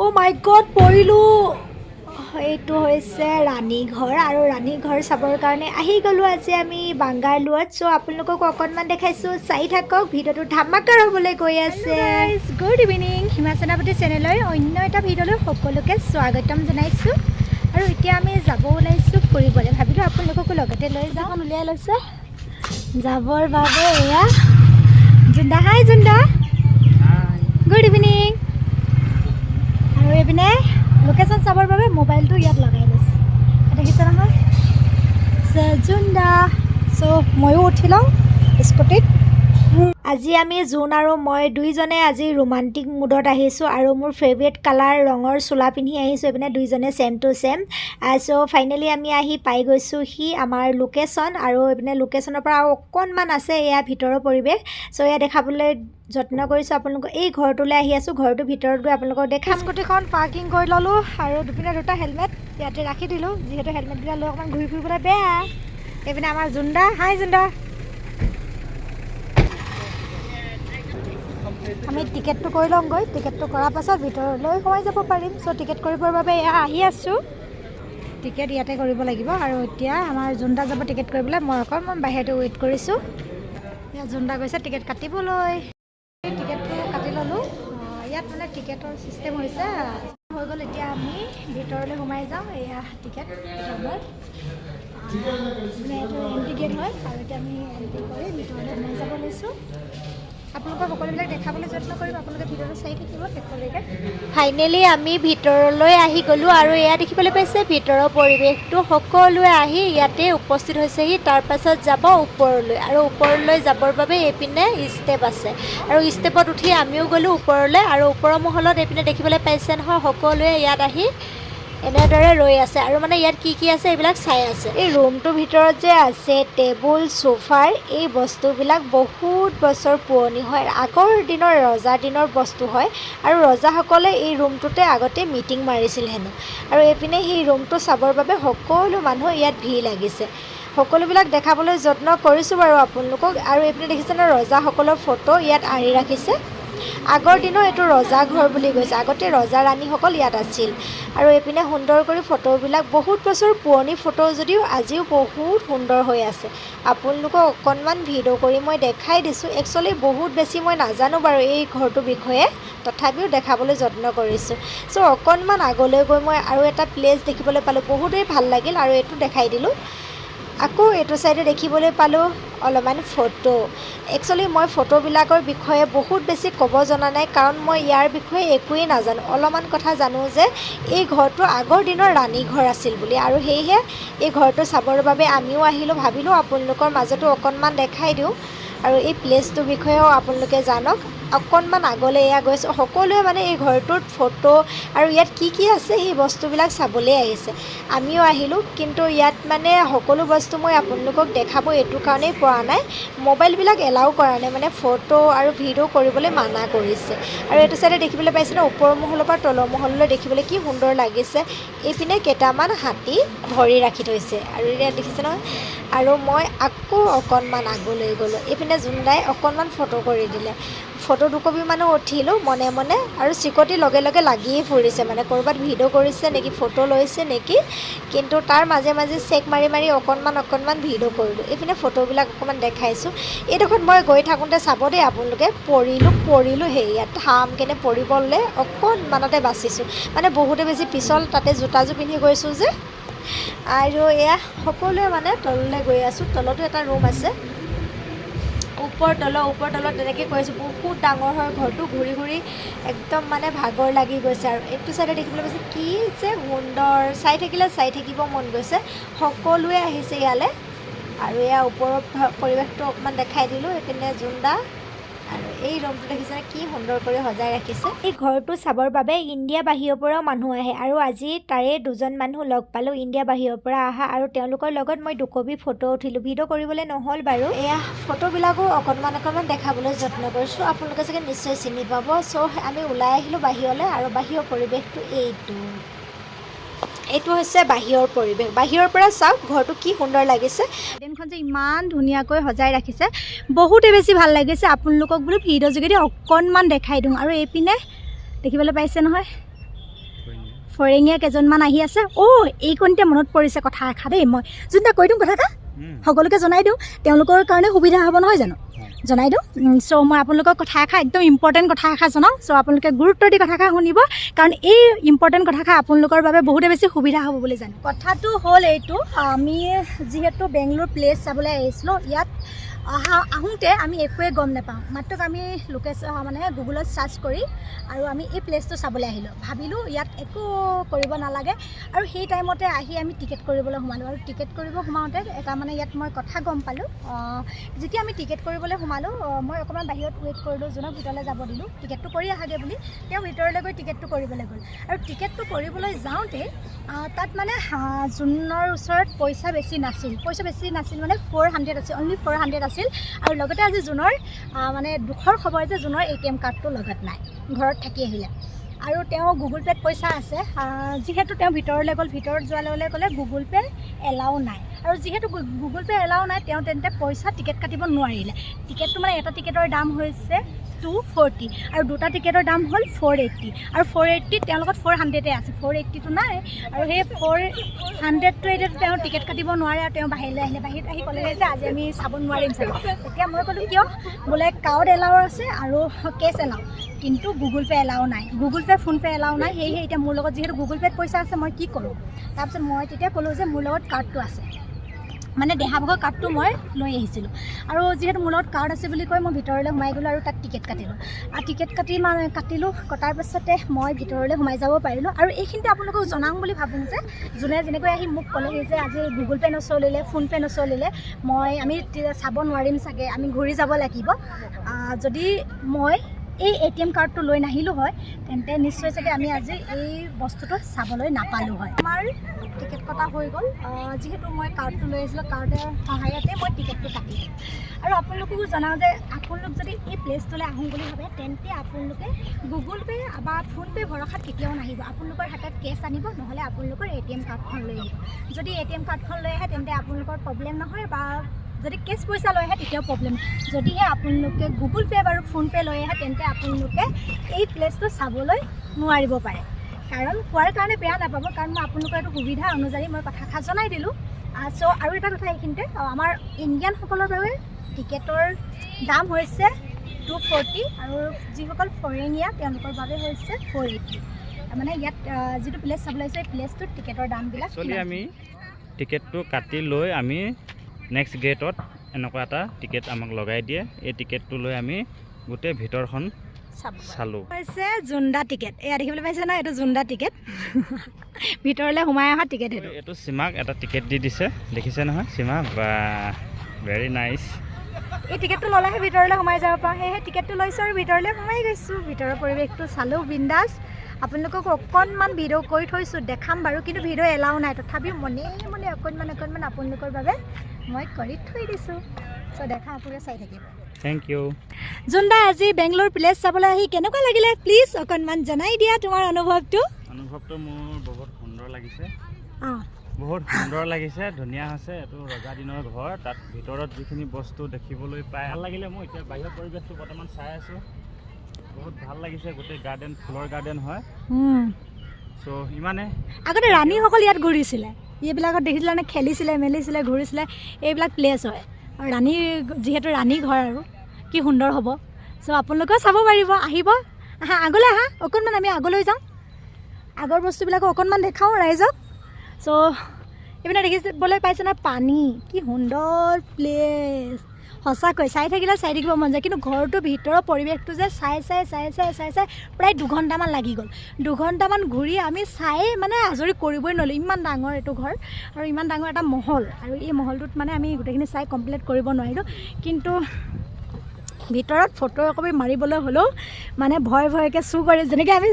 Oh my god, পৰিলো এইটো হৈছে ৰাণীঘৰ আৰু ৰাণীঘৰ চাবৰ কাৰণে আহি গলো আজি আমি বাংগালোৰত সো আপোনালোকক অকনমান দেখাইছো চাই থাকক ভিডিওটো ধামাকাৰ হ'বলৈ গৈ আছে গাইস গুড ইভিনিং হিমা সেনাপতি চেনেলৰ অন্য এটা ভিডিওলৈ সকলোকে স্বাগতম জনাইছো আৰু এতিয়া আমি যাব ওলাইছো ফুৰিবলৈ ভাবিলো আপোনালোকক লগতে লৈ যাওঁ উলিয়াই লৈছে যাবৰ বাবে এয়া জুন্দা হাই জুন্দা গুড ইভিনিং আৰু এপিনে লোকেশন চাবৰ বাবে মোবাইলটো ইয়াত লগাই লৈছে দেখিছে নহয় জুন্দা সো ময়ো উঠি লওঁ স্কুটিত আজি আমি জুন আৰু মই দুইজনে আজি ৰোমান্টিক মুডত আহিছোঁ আৰু মোৰ ফেভৰেট কালাৰ ৰঙৰ চোলা পিন্ধি আহিছোঁ এপিনে দুইজনে same to same so finally আমি আহি পাই গৈছোঁ হি আমাৰ লোকেশন আৰু এপিনে লোকেশনৰ পৰা অকণমান আছে এয়া ভিতৰৰ পৰিৱেশ সো এয়া দেখাবলৈ যত্ন কৰিছোঁ আপোনালোকক এই ঘৰটোলৈ আহি আছোঁ ঘৰটোৰ ভিতৰত গৈ আপোনালোকক দেখাম স্কুটিখন পাৰ্কিং কৰি ল'লোঁ আৰু দুপিনে দুটা হেলমেট ইয়াতে ৰাখি দিলোঁ যিহেতু হেলমেটবিলাক লৈ অকণমান ঘূৰি ফুৰিবলৈ বেয়া এইপিনে আমাৰ জুন্দা হাই জুন্দা আমি টিকেটটো কৰি লওঁগৈ টিকেটটো কৰাৰ পাছত ভিতৰলৈ সোমাই যাব পাৰিম সো টিকেট কৰিবৰ বাবে এয়া আহি আছোঁ টিকেট ইয়াতে কৰিব লাগিব আৰু এতিয়া আমাৰ জুন্দা যাব টিকেট কৰিবলৈ মই অকণমান বাহিৰতে ৱেইট কৰিছোঁ এয়া জুন্দা গৈছে টিকেট কাটিবলৈ টিকেটটো কাটি ল'লোঁ ইয়াত মানে টিকেটৰ চিষ্টেম হৈছে হৈ গ'ল এতিয়া আমি ভিতৰলৈ সোমাই যাওঁ এয়া টিকেট এইটো এণ্ট্ৰি গেট হয় আৰু এতিয়া আমি এণ্ট্ৰি কৰি ভিতৰলৈ সোমাই যাব লৈছোঁ আপোনালোকক সকলোবিলাক দেখাবলৈ যত্ন কৰিম আপোনালোকে ভিডিঅ'টো চাই থাকিব শেষলৈকে ফাইনেলি আমি ভিতৰলৈ আহি গ'লোঁ আৰু এয়া দেখিবলৈ পাইছে ভিতৰৰ পৰিৱেশটো সকলোৱে আহি ইয়াতে উপস্থিত হৈছেহি তাৰ পাছত যাব ওপৰলৈ আৰু ওপৰলৈ যাবৰ বাবে এইপিনে ষ্টেপ আছে আৰু ষ্টেপত উঠি আমিও গ'লোঁ ওপৰলৈ আৰু ওপৰৰ মহলত এইপিনে দেখিবলৈ পাইছে নহয় সকলোৱে ইয়াত আহি এনেদৰে ৰৈ আছে আৰু মানে ইয়াত কি আছে এইবিলাক চাই আছে এই ৰুমটোৰ ভিতৰত যে আছে টেবুল সোফাৰ এই বস্তুবিলাক বহুত বছৰ পুৰণি হয় আগৰ দিনৰ ৰজাৰ দিনৰ বস্তু হয় আৰু ৰজাসকলে এই ৰুমটোতে আগতে মিটিং মাৰিছিল হেনো আৰু এইপিনে সেই ৰুমটো চাবৰ বাবে সকলো মানুহ ইয়াত ভিৰ লাগিছে সকলোবিলাক দেখাবলৈ যত্ন কৰিছোঁ বাৰু আপোনালোকক আৰু এইপিনে দেখিছে ন ৰজাসকলৰ ফটো ইয়াত আঁৰি ৰাখিছে আগৰ দিনৰ এইটো ৰজা ঘৰ বুলি কৈছে আগতে ৰজা ৰাণীসকল ইয়াত আছিল আৰু এইপিনে সুন্দৰ কৰি ফটোবিলাক বহুত বছৰ পুৰণি ফটো যদিও আজিও বহুত সুন্দৰ হৈ আছে আপোনালোকক অকণমান ভিডিঅ' কৰি মই দেখাই দিছোঁ একচুৱেলি বহুত বেছি মই নাজানো বাৰু এই ঘৰটোৰ বিষয়ে তথাপিও দেখাবলৈ যত্ন কৰিছোঁ চ' অকণমান আগলৈ গৈ মই আৰু এটা প্লেচ দেখিবলৈ পালোঁ বহুতেই ভাল লাগিল আৰু এইটো দেখাই দিলোঁ আকৌ এইটো চাইডে দেখিবলৈ পালোঁ অলপমান ফটো একচুৱেলি মই ফটোবিলাকৰ বিষয়ে বহুত বেছি ক'ব জনা নাই কাৰণ মই ইয়াৰ বিষয়ে একোৱেই নাজানো অলপমান কথা জানো যে এই ঘৰটো আগৰ দিনৰ ৰাণীঘৰ আছিল বুলি আৰু সেয়েহে এই ঘৰটো চাবৰ বাবে আমিও আহিলোঁ ভাবিলোঁ আপোনালোকৰ মাজতো অকণমান দেখাই দিওঁ আৰু এই প্লেচটোৰ বিষয়েও আপোনালোকে জানক অকণমান আগলৈ এয়া গৈছোঁ সকলোৱে মানে এই ঘৰটোত ফটো আৰু ইয়াত কি আছে সেই বস্তুবিলাক চাবলৈ আহিছে আমিও আহিলোঁ কিন্তু ইয়াত মানে সকলো বস্তু মই আপোনালোকক দেখাব এইটো কাৰণেই পৰা নাই মোবাইলবিলাক এলাউ কৰা নাই মানে ফটো আৰু ভিডিঅ' কৰিবলৈ মানা কৰিছে আৰু এইটো চাইডে দেখিবলৈ পাইছে ন ওপৰৰ মহলৰ পৰা তলৰ মহললৈ দেখিবলৈ কি সুন্দৰ লাগিছে এইপিনে কেইটামান হাতী ভৰি ৰাখি থৈছে আৰু ইয়াত দেখিছে নহয় আৰু মই আকৌ অকণমান আগলৈ গ'লোঁ এইপিনে জুন্দাই অকণমান ফটো কৰি দিলে ফটো দুকপি মানুহ উঠিলোঁ মনে মনে আৰু চিকটি লগে লগে লাগিয়ে ফুৰিছে মানে ক'ৰবাত ভিডিঅ' কৰিছে নেকি ফটো লৈছে নেকি কিন্তু তাৰ মাজে মাজে চেক মাৰি মাৰি অকণমান ভিডিঅ' কৰিলোঁ এইপিনে ফটোবিলাক অকণমান দেখাইছোঁ এইডোখৰত মই গৈ থাকোঁতে চাব দেই আপোনালোকে পৰিলোঁ ইয়াত ঠামকেনে পৰিবলৈ অকণমানতে বাচিছোঁ মানে বহুতে বেছি পিছল তাতে জোতাযোৰ পিন্ধি গৈছোঁ যে আৰু এয়া সকলোৱে মানে তললৈ গৈ আছোঁ তলতো এটা ৰুম আছে ওপৰ তলত তেনেকৈ কৰিছোঁ বহুত ডাঙৰ হয় ঘৰটো ঘূৰি ঘূৰি একদম মানে ভাগৰ লাগি গৈছে আৰু এইটো চাইডে দেখিবলৈ পাইছে কি যে সুন্দৰ চাই থাকিব মন গৈছে সকলোৱে আহিছে ইয়ালৈ আৰু এয়া ওপৰৰ পৰিৱেশটো অকণমান দেখাই দিলোঁ এইপিনে জুন্দা আৰু এই ৰুমটো দেখিছেনে কি সুন্দৰ কৰি সজাই ৰাখিছে এই ঘৰটো চাবৰ বাবে ইণ্ডিয়া বাহিৰৰ পৰাও মানুহ আহে আৰু আজি তাৰে দুজন মানুহ লগ পালোঁ ইণ্ডিয়া বাহিৰৰ পৰা অহা আৰু তেওঁলোকৰ লগত মই দুকপি ফটো উঠিলোঁ ভিডিঅ' কৰিবলৈ নহ'ল বাৰু এয়া ফটোবিলাকো অকণমান দেখাবলৈ যত্ন কৰিছোঁ আপোনালোকে চাগে নিশ্চয় চিনি পাব চ' আমি ওলাই আহিলোঁ বাহিৰলৈ আৰু বাহিৰৰ পৰিৱেশটো এইটো হৈছে বাহিৰৰ পৰিৱেশ বাহিৰৰ পৰা চাওক ঘৰটো কি সুন্দৰ লাগিছে গাৰ্ডেনখন যে ইমান ধুনীয়াকৈ সজাই ৰাখিছে বহুতে বেছি ভাল লাগিছে আপোনালোকক বোলো ভিডিঅ' যোগেদি অকণমান দেখাই দিওঁ আৰু এইপিনে দেখিবলৈ পাইছে নহয় ফৰেঙীয়া কেইজনমান আহি আছে এই কণতে মনত পৰিছে কথা এষাৰ দেই মই যোনটা কৈ দিওঁ কথা এটা সকলোকে জনাই দিওঁ তেওঁলোকৰ কাৰণে সুবিধা হ'ব নহয় জানো জনাই দিওঁ চ' মই আপোনালোকক কথা এষাৰ একদম ইম্পৰ্টেণ্ট কথা এষাৰ জনাওঁ চ' আপোনালোকে গুৰুত্ব দি কথাষাৰ শুনিব কাৰণ এই ইম্পৰ্টেণ্ট কথাষাৰ আপোনালোকৰ বাবে বহুতে বেছি সুবিধা হ'ব বুলি জানো কথাটো হ'ল এইটো আমি যিহেতু বেংগলোৰ প্লেচ চাবলৈ আহিছিলোঁ ইয়াত আহোঁতে আমি একোৱে গম নাপাওঁ মাত্ৰ আমি লোকেশ্যন মানে গুগলত চাৰ্চ কৰি আৰু আমি এই প্লেচটো চাবলৈ আহিলোঁ ভাবিলোঁ ইয়াত একো কৰিব নালাগে আৰু সেই টাইমতে আহি আমি টিকেট কৰিবলৈ সোমালোঁ আৰু টিকেট কৰিব সোমাওঁতে এটা মানে ইয়াত মই কথা গম পালোঁ যেতিয়া আমি টিকেট কৰিবলৈ সোমালোঁ মই অকণমান বাহিৰত ৱেইট কৰিলোঁ যোনক ভিতৰলৈ যাব দিলোঁ টিকেটটো কৰি আহাগৈ বুলি তেওঁ ভিতৰলৈ গৈ টিকেটটো কৰিবলৈ গ'ল আৰু টিকেটটো কৰিবলৈ যাওঁতে তাত মানে যোনৰ ওচৰত পইচা বেছি নাছিল মানে 400 আছিল অনলি 400 আছিল আৰু লগতে আজি জোনৰ মানে দুখৰ খবৰ যে জোনৰ ATM কাৰ্ডটো লগত নাই ঘৰত থাকি আহিলে আৰু তেওঁ গুগল পে'ত পইচা আছে যিহেতু তেওঁ ভিতৰলৈ গ'ল ভিতৰত যোৱাৰ লগে লগে ক'লে গুগল পে' এলাও নাই আৰু যিহেতু গুগল পে' এলাও নাই তেওঁ তেন্তে পইচা টিকেট কাটিব নোৱাৰিলে টিকেটটো মানে এটা টিকেটৰ দাম হৈছে 240 আৰু দুটা টিকেটৰ দাম হ'ল 480 আৰু 480 তেওঁৰ লগত 400 আছে 480টো নাই আৰু সেই 400টো এতিয়া তেওঁ টিকেট কাটিব নোৱাৰে আৰু তেওঁ বাহিৰলৈ আহিলে বাহিৰত আহি ক'লে যে আজি আমি চাব নোৱাৰিম চাগে তেতিয়া মই ক'লোঁ কিয় বোলে কাৰ্ড এলাও আছে আৰু কেছ এলাও কিন্তু গুগল পে' এলাও নাই গুগল পে' ফোনপে' এলাও নাই সেয়েহে এতিয়া মোৰ লগত যিহেতু গুগল পে'ত পইচা আছে মই কি কৰোঁ তাৰপিছত মই তেতিয়া ক'লোঁ যে মোৰ লগত কাৰ্ডটো আছে মানে দেহাভাগৰ কাৰ্ডটো মই লৈ আহিছিলোঁ আৰু যিহেতু মোৰ লগত কাৰ্ড আছে বুলি কৈ মই ভিতৰলৈ সোমাই গ'লোঁ আৰু তাত টিকেট কাটিলোঁ আৰু টিকেট কাটিলোঁ কটাৰ পাছতে মই ভিতৰলৈ সোমাই যাব পাৰিলোঁ আৰু এইখিনিতে আপোনালোকক জনাওঁ বুলি ভাবোঁ যে যোনে যেনেকৈ আহি মোক ক'লেহি যে আজি গুগল পে' নচলিলে ফোনপে' নচলিলে আমি চাব নোৱাৰিম চাগে আমি ঘূৰি যাব লাগিব যদি মই এই ATM কাৰ্ডটো লৈ নাহিলোঁ হয় তেন্তে নিশ্চয় চাগে আমি আজি এই বস্তুটো চাবলৈ নাপালোঁ হয় আমাৰ টিকেট কটা হৈ গ'ল যিহেতু মই কাৰ্ডটো লৈ আহিছিলোঁ কাৰ্ডৰ সহায়তে মই টিকেটটো কাটিলোঁ আৰু আপোনালোককো জনাওঁ যে আপোনালোক যদি এই প্লেচটোলৈ আহোঁ বুলি ভাবে তেন্তে আপোনালোকে গুগল পে' বা ফোনপে' ভৰসাত কেতিয়াও নাহিব আপোনালোকৰ হাতত কেছ আনিব নহ'লে আপোনালোকৰ ATM কাৰ্ডখন লৈ আহিব যদি ATM কাৰ্ডখন লৈ আহে তেন্তে আপোনালোকৰ প্ৰব্লেম নহয় বা যদি কেছ পইচা লৈ আহে তেতিয়াও প্ৰব্লেম যদিহে আপোনালোকে গুগল পে' বাৰু ফোনপে' লৈ আহে তেন্তে আপোনালোকে এই প্লেচটো চাবলৈ নোৱাৰিব পাৰে কাৰণ কোৱাৰ কাৰণে বেয়া নাপাব কাৰণ মই আপোনালোকৰ এইটো সুবিধা অনুযায়ী মই কথাষাৰ জনাই দিলোঁ চ' আৰু এটা কথা এইখিনিতে আমাৰ ইণ্ডিয়ানসকলৰ বাবে টিকেটৰ দাম হৈছে 240 আৰু যিসকল ফৰেনীয়া তেওঁলোকৰ বাবে হৈছে 480 মানে ইয়াত যিটো প্লেচ চাবলৈ আহিছে এই প্লেচটোত টিকেটৰ দামবিলাক আমি টিকেটটো কাটি লৈ আমি নেক্সট গেটত এনেকুৱা এটা টিকেট আমাক লগাই দিয়ে এই টিকেটটো লৈ আমি গোটেই ভিতৰখন চালোঁ হৈছে জোনদা টিকেট এয়া দেখিবলৈ পাইছে ন এইটো জোনদা টিকেট ভিতৰলৈ সোমাই অহা টিকেট এইটো সীমাক এটা টিকেট দি দিছে দেখিছে নহয় সীমা বা ভেৰি নাইচ এই টিকেটটো ল'লেহে ভিতৰলৈ সোমাই যাব পাৰোঁ সেয়েহে টিকেটটো লৈছোঁ আৰু ভিতৰলৈ সোমাই গৈছোঁ ভিতৰৰ পৰিৱেশটো চালোঁ বিন্দাছ আপোনালোকক অকণমান ভিডিঅ' কৰি থৈছোঁ দেখাম বাৰু কিন্তু ভিডিঅ' এলাও নাই তথাপিও মনে মনে অকণমান আপোনালোকৰ বাবে মই কৰি থৈ দিছোঁ চ' দেখা আপোনালোকে চাই থাকিব থেংক ইউ জোনদা আজি বেংগলোৰ প্লেচ চাবলৈ আহি কেনেকুৱা লাগিলে প্লিজ অকণমান জনাই দিয়া তোমাৰ অনুভৱটো মোৰ বহুত সুন্দৰ লাগিছে বহুত সুন্দৰ লাগিছে ধুনীয়া হৈছে এইটো ৰজা দিনৰ ঘৰ তাত ভিতৰত যিখিনি বস্তু দেখিবলৈ পাই ভাল লাগিলে মই এতিয়া বাহিৰৰ পৰিৱেশটো বৰ্তমান চাই আছোঁ বহুত ভাল লাগিছে গোটেই গাৰ্ডেন ফুলৰ গাৰ্ডেন হয় চ' ইমানে আগতে ৰাণীসকল ইয়াত ঘূৰিছিলে এইবিলাকত দেখিছিলে মানে খেলিছিলে মেলিছিলে ঘূৰিছিলে এইবিলাক প্লেচ হয় আৰু ৰাণী যিহেতু ৰাণী ঘৰ আৰু কি সুন্দৰ হ'ব চ' আপোনালোকেও চাব পাৰিব আহিব আগলৈ আহা অকণমান আমি আগলৈ যাওঁ আগৰ বস্তুবিলাকো অকণমান দেখাওঁ ৰাইজক চ' এইপিনে দেখিবলৈ পাইছে নহয় পানী কি সুন্দৰ প্লেচ সঁচাকৈ চাই থাকিলে চাই থাকিব মন যায় কিন্তু ঘৰটোৰ ভিতৰৰ পৰিৱেশটো যে চাই প্ৰায় 2 ঘণ্টামান লাগি গ'ল 2 ঘণ্টামান ঘূৰি আমি চাই মানে আজৰি কৰিবই নোৱাৰিলোঁ ইমান ডাঙৰ এইটো ঘৰ আৰু ইমান ডাঙৰ এটা মহল আৰু এই মহলটোত মানে আমি গোটেইখিনি চাই কমপ্লিট কৰিব নোৱাৰিলোঁ কিন্তু ভিতৰত ফটো একপি মাৰিবলৈ হ'লেও মানে ভয়কৈ চুৰ কৰি যেনেকৈ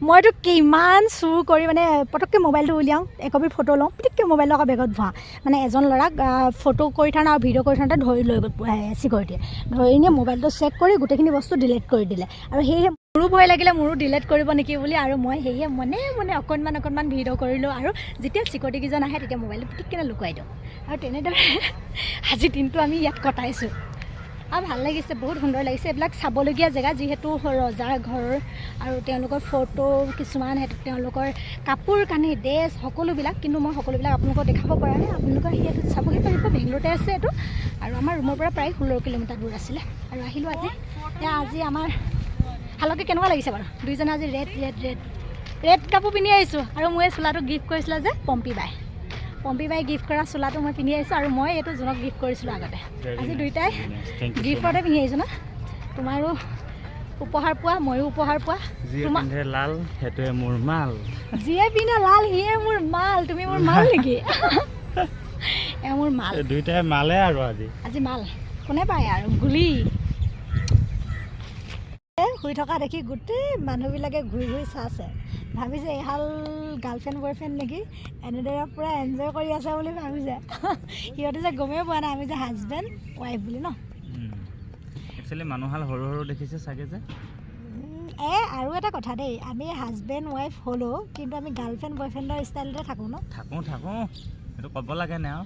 মইতো কিমান চুৰ কৰি মানে পটককৈ মোবাইলটো উলিয়াওঁ একপি ফটো লওঁ পটককৈ মোবাইলটো আকৌ বেগত ভৰাওঁ মানে এজন ল'ৰাক ফটো কৰি থাকোঁতে আৰু ভিডিঅ' কৰি থাকোঁতে ধৰি লৈ গ'ল চিকিউৰিটিয়ে ধৰি নিয়ে মোবাইলটো চেক কৰি গোটেইখিনি বস্তু ডিলিট কৰি দিলে আৰু সেয়েহে মোৰো ভয় লাগিলে মোৰো ডিলিট কৰিব নেকি বুলি আৰু মই সেয়েহে মনে অকণমান ভিডিঅ' কৰিলোঁ আৰু যেতিয়া চিকিউৰিটিকেইজন আহে তেতিয়া মোবাইলটো পটককৈ লুকুৱাই দিওঁ আৰু তেনেদৰে আজিৰ দিনটো আমি ইয়াত কটাইছোঁ আৰু ভাল লাগিছে, বহুত সুন্দৰ লাগিছে। এইবিলাক চাবলগীয়া জেগা, যিহেতু ৰজাৰ ঘৰ আৰু তেওঁলোকৰ ফটো কিছুমান, তেওঁলোকৰ কাপোৰ কানি ড্ৰেছ সকলোবিলাক, কিন্তু মই সকলোবিলাক আপোনালোকক দেখাব পৰা নাই। আপোনালোকে সেইটো চাবহি পাৰিব, বেংগলোৰতে আছে এইটো। আৰু আমাৰ ৰুমৰ পৰা প্ৰায় 16 কিলোমিটাৰ দূৰ আছিলে। আৰু আহিলোঁ আজি আমাৰ ভালকৈ কেনেকুৱা লাগিছে বাৰু? দুইজনে আজি ৰেড কাপোৰ পিন্ধি আহিছোঁ। আৰু মই এই চোলাটো গিফ্ট কৰিছিলোঁ যে পম্পী বাই গিফ্ট কৰা চোলাটো মই পিন্ধি আহিছোঁ। আৰু মই এইটো জোনক গিফ্ট কৰিছিলোঁ আগতে। আজি দুইটাই গিফ্টতে পিন্ধি আহিছোঁ ন। তোমাৰো উপহাৰ পোৱা, ময়ো উপহাৰ পোৱা। যিয়ে পিন্ধে লাল সেইটোৱে মোৰ মাল, যিয়ে পিন্ধে লাল সিয়ে মোৰ মাল। তুমি মোৰ মাল নেকি? এ মোৰ মাল, দুইটাই মালে। আৰু আজি মাল কোনে পায় আৰু গুলি। শুই থকা দেখি গোটেই মানুহবিলাকে ঘূৰি চাইছে, ভাবিছে এহাল গাৰ্লফ্ৰেণ্ড বয়ফ্ৰেণ্ড নেকি, এনেদৰে পূৰা এনজয় কৰি আছে বুলি ভাবিছে। সিহঁতে যে গমেই পোৱা নাই আমি যে হাজবেণ্ড ৱাইফ বুলি ন। একচুৱেলি মানুহহাল সৰু সৰু দেখিছে চাগে যে। আৰু এটা কথা দেই, আমি হাজবেণ্ড ৱাইফ হ'লেও কিন্তু আমি গাৰ্লফ্ৰেণ্ড বয়ফ্ৰেণ্ডৰ ষ্টাইলতে থাকোঁ ন। থাকোঁ সেইটো ক'ব লাগে নে আৰু।